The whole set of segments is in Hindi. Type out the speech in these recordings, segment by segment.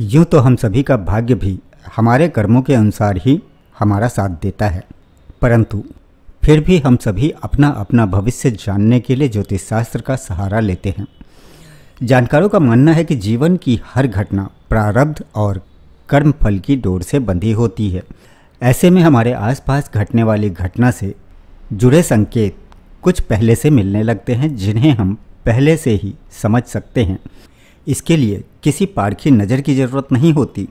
यूँ तो हम सभी का भाग्य भी हमारे कर्मों के अनुसार ही हमारा साथ देता है, परंतु फिर भी हम सभी अपना अपना भविष्य जानने के लिए ज्योतिष शास्त्र का सहारा लेते हैं। जानकारों का मानना है कि जीवन की हर घटना प्रारब्ध और कर्म फल की डोर से बंधी होती है। ऐसे में हमारे आसपास घटने वाली घटना से जुड़े संकेत कुछ पहले से मिलने लगते हैं, जिन्हें हम पहले से ही समझ सकते हैं। इसके लिए किसी पारखी नज़र की ज़रूरत नहीं होती।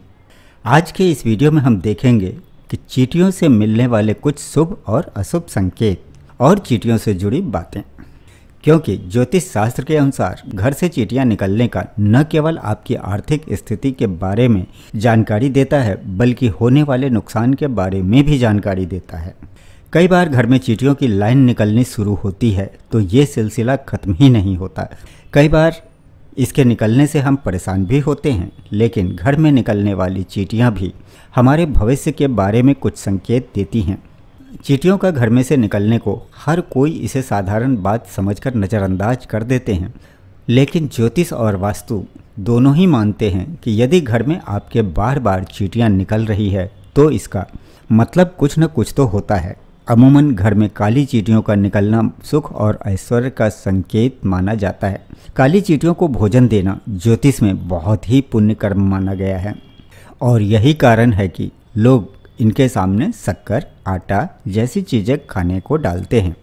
आज के इस वीडियो में हम देखेंगे कि चींटियों से मिलने वाले कुछ शुभ और अशुभ संकेत और चींटियों से जुड़ी बातें, क्योंकि ज्योतिष शास्त्र के अनुसार घर से चींटियां निकलने का न केवल आपकी आर्थिक स्थिति के बारे में जानकारी देता है, बल्कि होने वाले नुकसान के बारे में भी जानकारी देता है। कई बार घर में चींटियों की लाइन निकलनी शुरू होती है तो ये सिलसिला खत्म ही नहीं होता। कई बार इसके निकलने से हम परेशान भी होते हैं, लेकिन घर में निकलने वाली चींटियां भी हमारे भविष्य के बारे में कुछ संकेत देती हैं। चींटियों का घर में से निकलने को हर कोई इसे साधारण बात समझकर नज़रअंदाज कर देते हैं, लेकिन ज्योतिष और वास्तु दोनों ही मानते हैं कि यदि घर में आपके बार बार चींटियां निकल रही है तो इसका मतलब कुछ न कुछ तो होता है। अमूमन घर में काली चींटियों का निकलना सुख और ऐश्वर्य का संकेत माना जाता है। काली चींटियों को भोजन देना ज्योतिष में बहुत ही पुण्य कर्म माना गया है, और यही कारण है कि लोग इनके सामने शक्कर, आटा जैसी चीज़ें खाने को डालते हैं।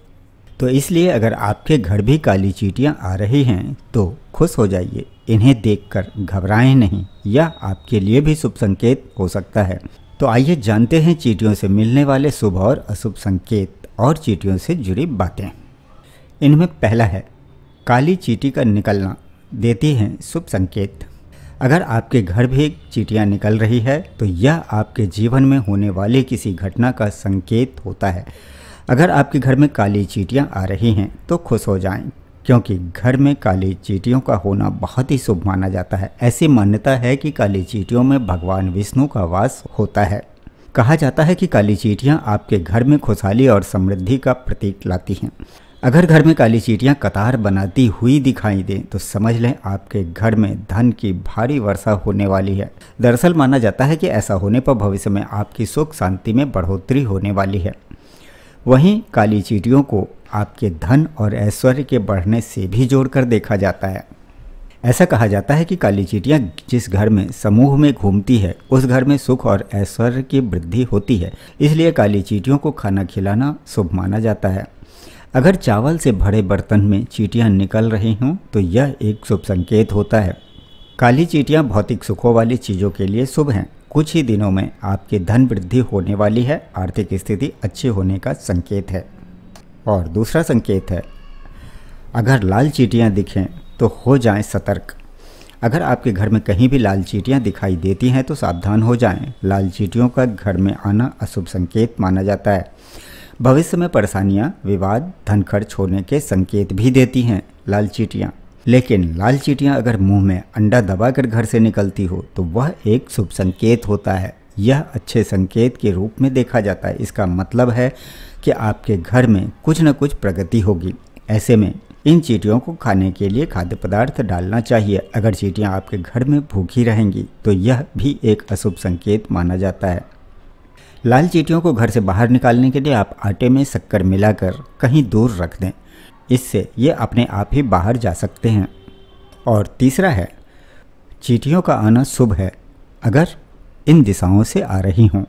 तो इसलिए अगर आपके घर भी काली चींटियां आ रही हैं तो खुश हो जाइए। इन्हें देखकर घबराएं नहीं, यह आपके लिए भी शुभ संकेत हो सकता है। तो आइए जानते हैं चींटियों से मिलने वाले शुभ और अशुभ संकेत और चींटियों से जुड़ी बातें। इनमें पहला है, काली चींटी का निकलना देती है शुभ संकेत। अगर आपके घर भी चींटियां निकल रही है तो यह आपके जीवन में होने वाली किसी घटना का संकेत होता है। अगर आपके घर में काली चींटियां आ रही हैं तो खुश हो जाएं, क्योंकि घर में काली चींटियों का होना बहुत ही शुभ माना जाता है। ऐसी मान्यता है कि काली चींटियों में भगवान विष्णु का वास होता है। कहा जाता है कि काली चींटियां आपके घर में खुशहाली और समृद्धि का प्रतीक लाती हैं। अगर घर में काली चींटियां कतार बनाती हुई दिखाई दें तो समझ लें आपके घर में धन की भारी वर्षा होने वाली है। दरअसल माना जाता है कि ऐसा होने पर भविष्य में आपकी सुख शांति में बढ़ोतरी होने वाली है। वहीं काली चींटियों को आपके धन और ऐश्वर्य के बढ़ने से भी जोड़कर देखा जाता है। ऐसा कहा जाता है कि काली चींटियां जिस घर में समूह में घूमती है उस घर में सुख और ऐश्वर्य की वृद्धि होती है। इसलिए काली चींटियों को खाना खिलाना शुभ माना जाता है। अगर चावल से भरे बर्तन में चींटियां निकल रही हों तो यह एक शुभ संकेत होता है। काली चींटियां भौतिक सुखों वाली चीज़ों के लिए शुभ हैं। कुछ ही दिनों में आपकी धन वृद्धि होने वाली है। आर्थिक स्थिति अच्छी होने का संकेत है। और दूसरा संकेत है, अगर लाल चींटियां दिखें तो हो जाएं सतर्क। अगर आपके घर में कहीं भी लाल चींटियां दिखाई देती हैं तो सावधान हो जाएं। लाल चींटियों का घर में आना अशुभ संकेत माना जाता है। भविष्य में परेशानियां, विवाद, धन खर्च होने के संकेत भी देती हैं लाल चींटियां। लेकिन लाल चींटियां अगर मुंह में अंडा दबाकर घर से निकलती हो तो वह एक शुभ संकेत होता है। यह अच्छे संकेत के रूप में देखा जाता है। इसका मतलब है कि आपके घर में कुछ न कुछ प्रगति होगी। ऐसे में इन चींटियों को खाने के लिए खाद्य पदार्थ डालना चाहिए। अगर चींटियां आपके घर में भूखी रहेंगी तो यह भी एक अशुभ संकेत माना जाता है। लाल चींटियों को घर से बाहर निकालने के लिए आप आटे में शक्कर मिलाकर कहीं दूर रख दें। इससे ये अपने आप ही बाहर जा सकते हैं। और तीसरा है, चींटियों का आना शुभ है अगर इन दिशाओं से आ रही हों।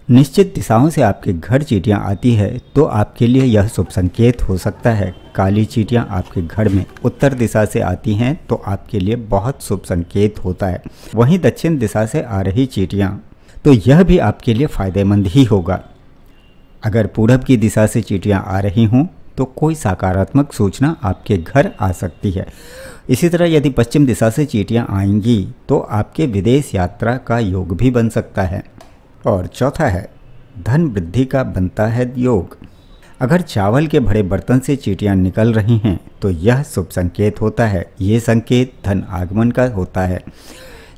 निश्चित दिशाओं से आपके घर चींटियां आती है तो आपके लिए यह शुभ संकेत हो सकता है। काली चींटियां आपके घर में उत्तर दिशा से आती हैं तो आपके लिए बहुत शुभ संकेत होता है। वहीं दक्षिण दिशा से आ रही चींटियां तो यह भी आपके लिए फ़ायदेमंद ही होगा। अगर पूरब की दिशा से चींटियां आ रही हों तो कोई सकारात्मक सूचना आपके घर आ सकती है। इसी तरह यदि पश्चिम दिशा से चींटियां आएंगी तो आपके विदेश यात्रा का योग भी बन सकता है। और चौथा है, धन वृद्धि का बनता है योग। अगर चावल के भरे बर्तन से चींटियां निकल रही हैं तो यह शुभ संकेत होता है। ये संकेत धन आगमन का होता है।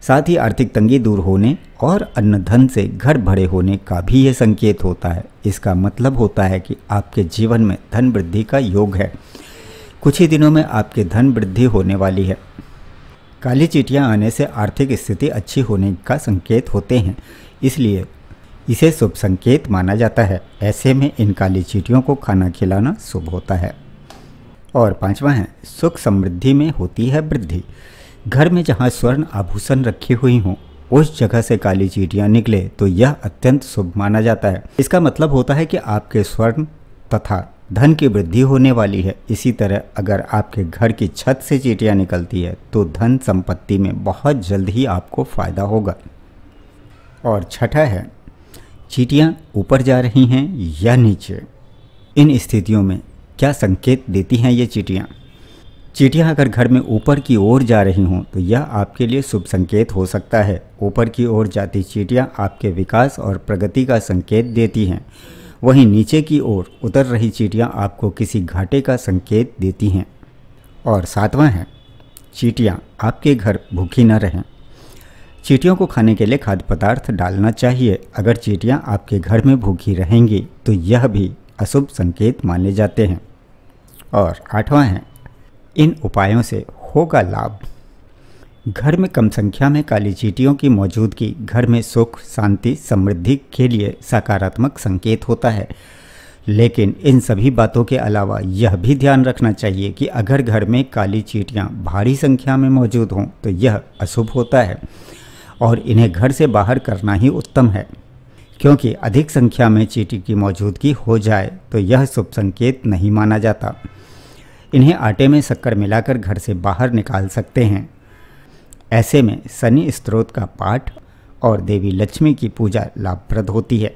साथ ही आर्थिक तंगी दूर होने और अन्न धन से घर भरे होने का भी ये संकेत होता है। इसका मतलब होता है कि आपके जीवन में धन वृद्धि का योग है। कुछ ही दिनों में आपके धन वृद्धि होने वाली है। काली चींटियां आने से आर्थिक स्थिति अच्छी होने का संकेत होते हैं, इसलिए इसे शुभ संकेत माना जाता है। ऐसे में इन काली चींटियों को खाना खिलाना शुभ होता है। और पांचवा है, सुख समृद्धि में होती है वृद्धि। घर में जहाँ स्वर्ण आभूषण रखी हुई हों, उस जगह से काली चींटियां निकले तो यह अत्यंत शुभ माना जाता है। इसका मतलब होता है कि आपके स्वर्ण तथा धन की वृद्धि होने वाली है। इसी तरह अगर आपके घर की छत से चींटियां निकलती है तो धन संपत्ति में बहुत जल्द ही आपको फायदा होगा। और छठा है, चींटियां ऊपर जा रही हैं या नीचे। इन स्थितियों में क्या संकेत देती हैं ये चींटियां? चींटियां अगर घर में ऊपर की ओर जा रही हों तो यह आपके लिए शुभ संकेत हो सकता है। ऊपर की ओर जाती चींटियां आपके विकास और प्रगति का संकेत देती हैं। वहीं नीचे की ओर उतर रही चींटियां आपको किसी घाटे का संकेत देती हैं। और सातवां है, चींटियां आपके घर भूखी न रहें। चींटियों को खाने के लिए खाद्य पदार्थ डालना चाहिए। अगर चींटियां आपके घर में भूखी रहेंगी तो यह भी अशुभ संकेत माने जाते हैं। और आठवां है, इन उपायों से होगा लाभ। घर में कम संख्या में काली चींटियों की मौजूदगी घर में सुख, शांति, समृद्धि के लिए सकारात्मक संकेत होता है। लेकिन इन सभी बातों के अलावा यह भी ध्यान रखना चाहिए कि अगर घर में काली चींटियां भारी संख्या में मौजूद हों तो यह अशुभ होता है और इन्हें घर से बाहर करना ही उत्तम है, क्योंकि अधिक संख्या में चींटी की मौजूदगी हो जाए तो यह शुभ संकेत नहीं माना जाता। इन्हें आटे में शक्कर मिलाकर घर से बाहर निकाल सकते हैं। ऐसे में शनि स्तोत्र का पाठ और देवी लक्ष्मी की पूजा लाभप्रद होती है।